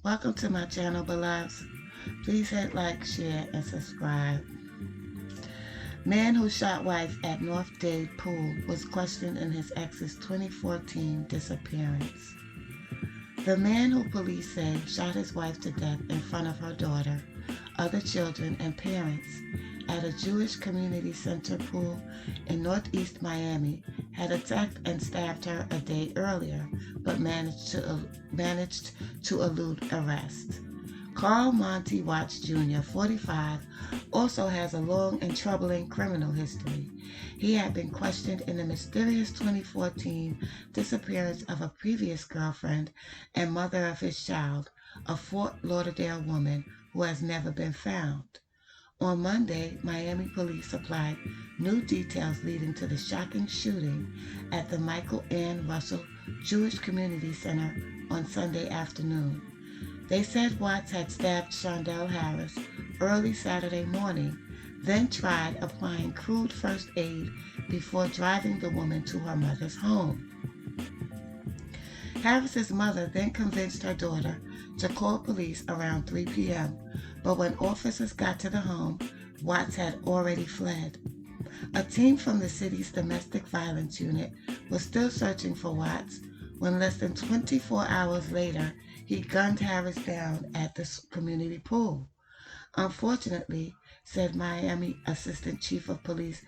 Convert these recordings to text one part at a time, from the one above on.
Welcome to my channel, beloveds. Please hit like, share, and subscribe. Man who shot wife at North Dade pool was questioned in his ex's 2014 disappearance. The man who police say shot his wife to death in front of her daughter, other children, and parents at a Jewish community center pool in northeast Miami had attacked and stabbed her a day earlier, but managed to elude arrest. Carl Monty Watts Jr., 45, also has a long and troubling criminal history. He had been questioned in the mysterious 2014 disappearance of a previous girlfriend and mother of his child, a Fort Lauderdale woman who has never been found. On Monday, Miami police supplied new details leading to the shocking shooting at the Michael Ann Russell Jewish Community Center on Sunday afternoon. They said Watts had stabbed Shondell Harris early Saturday morning, then tried applying crude first aid before driving the woman to her mother's home. Harris's mother then convinced her daughter to call police around 3 p.m., but when officers got to the home, Watts had already fled. A team from the city's domestic violence unit was still searching for Watts when less than 24 hours later, he gunned Harris down at the community pool. Unfortunately, said Miami Assistant Chief of Police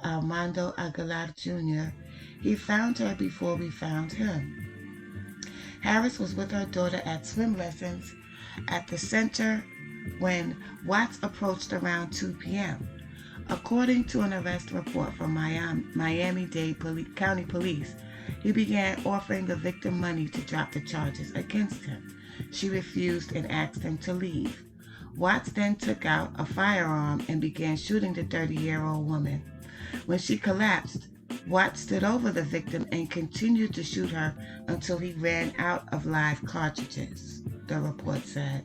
Armando Aguilar Jr., he found her before we found him. Harris was with her daughter at swim lessons at the center when Watts approached around 2 p.m. According to an arrest report from Miami-Dade County Police, he began offering the victim money to drop the charges against him. She refused and asked him to leave. Watts then took out a firearm and began shooting the 30-year-old woman. When she collapsed, Watts stood over the victim and continued to shoot her until he ran out of live cartridges, the report said.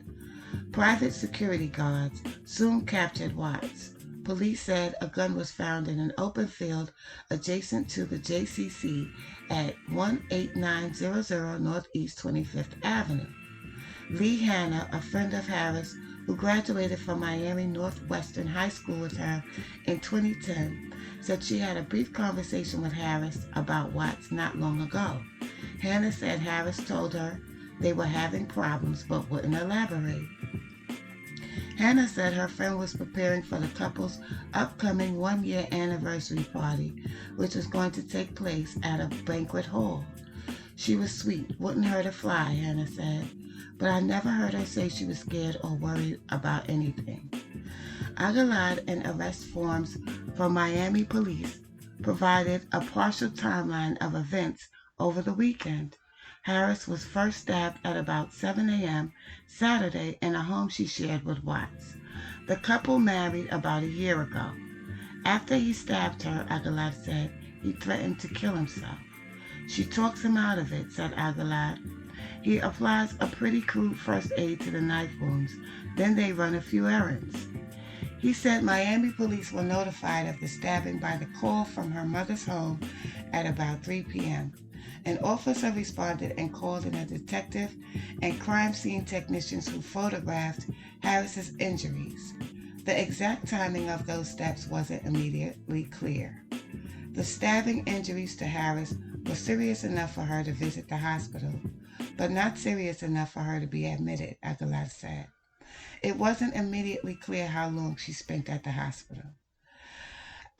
Private security guards soon captured Watts. Police said a gun was found in an open field adjacent to the JCC at 18900 Northeast 25th Avenue. Lee Hanna, a friend of Harris who graduated from Miami Northwestern High School with her in 2010, said she had a brief conversation with Harris about Watts not long ago. Hanna said Harris told her they were having problems but wouldn't elaborate. Hanna said her friend was preparing for the couple's upcoming one-year anniversary party, which was going to take place at a banquet hall. She was sweet, wouldn't hurt a fly, Hanna said, but I never heard her say she was scared or worried about anything. Aguilar and arrest forms from Miami police provided a partial timeline of events over the weekend. Harris was first stabbed at about 7 a.m. Saturday in a home she shared with Watts. The couple married about a year ago. After he stabbed her, Aguilar said, he threatened to kill himself. She talks him out of it, said Aguilar. He applies a pretty crude first aid to the knife wounds, then they run a few errands. He said Miami police were notified of the stabbing by the call from her mother's home at about 3 p.m. An officer responded and called in a detective and crime scene technicians who photographed Harris's injuries. The exact timing of those steps wasn't immediately clear. The stabbing injuries to Harris were serious enough for her to visit the hospital, but not serious enough for her to be admitted, Aguilar said. It wasn't immediately clear how long she spent at the hospital.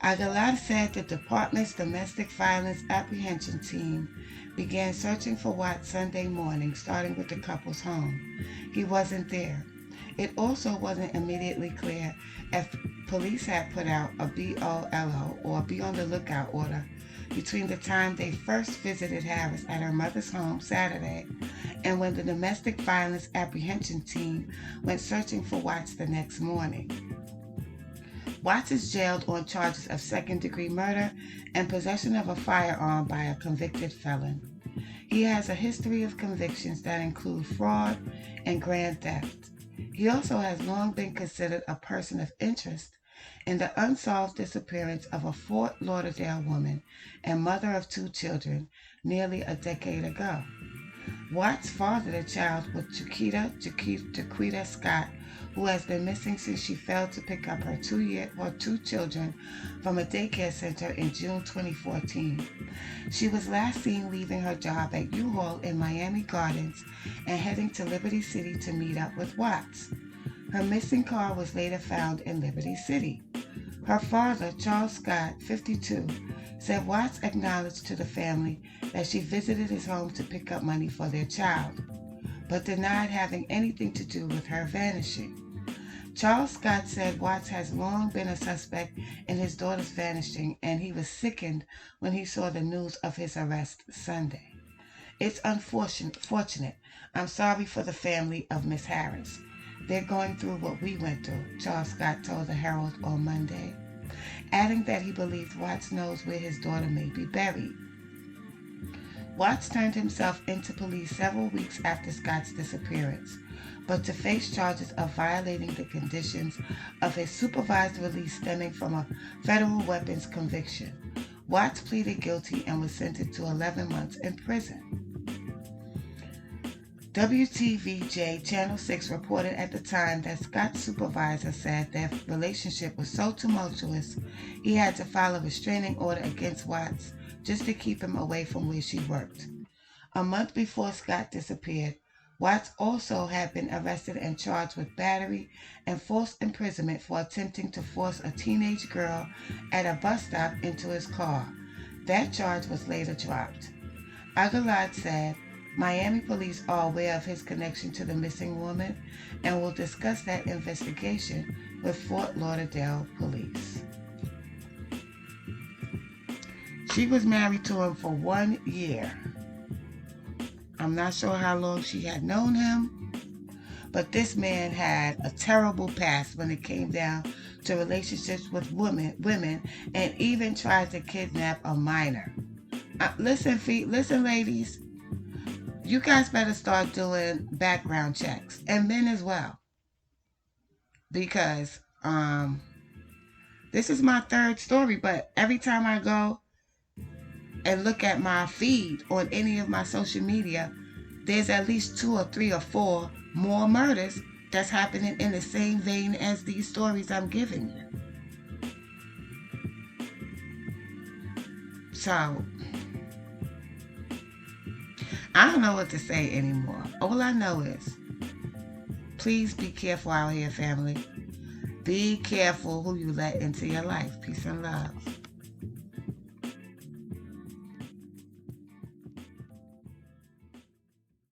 Aguilar said the department's domestic violence apprehension team began searching for Watts Sunday morning, starting with the couple's home. He wasn't there. It also wasn't immediately clear if police had put out a BOLO or be on the lookout order between the time they first visited Harris at her mother's home Saturday and when the domestic violence apprehension team went searching for Watts the next morning. Watts is jailed on charges of second-degree murder and possession of a firearm by a convicted felon. He has a history of convictions that include fraud and grand theft. He also has long been considered a person of interest in the unsolved disappearance of a Fort Lauderdale woman and mother of 2 children nearly a decade ago. Watts fathered a child with Jaquita Scott, who has been missing since she failed to pick up her two children from a daycare center in June 2014. She was last seen leaving her job at U-Haul in Miami Gardens and heading to Liberty City to meet up with Watts. Her missing car was later found in Liberty City. Her father, Charles Scott, 52, said Watts acknowledged to the family that she visited his home to pick up money for their child, but denied having anything to do with her vanishing. Charles Scott said Watts has long been a suspect in his daughter's vanishing, and he was sickened when he saw the news of his arrest Sunday. It's unfortunate. I'm sorry for the family of Miss Harris. They're going through what we went through, Charles Scott told the Herald on Monday, adding that he believes Watts knows where his daughter may be buried. Watts turned himself into police several weeks after Scott's disappearance, but to face charges of violating the conditions of his supervised release stemming from a federal weapons conviction. Watts pleaded guilty and was sentenced to 11 months in prison. WTVJ Channel 6 reported at the time that Scott's supervisor said their relationship was so tumultuous he had to file a restraining order against Watts just to keep him away from where she worked. A month before Scott disappeared, Watts also had been arrested and charged with battery and false imprisonment for attempting to force a teenage girl at a bus stop into his car. That charge was later dropped. Aguilar said, Miami police are aware of his connection to the missing woman and will discuss that investigation with Fort Lauderdale police. She was married to him for 1 year. I'm not sure how long she had known him, but this man had a terrible past when it came down to relationships with women, and even tried to kidnap a minor. Listen, ladies. You guys better start doing background checks, and men as well, because this is my third story, but every time I go and look at my feed on any of my social media, there's at least 2 or 3 or 4 more murders that's happening in the same vein as these stories I'm giving you. So I don't know what to say anymore. All I know is, please be careful out here, family. Be careful who you let into your life. Peace and love.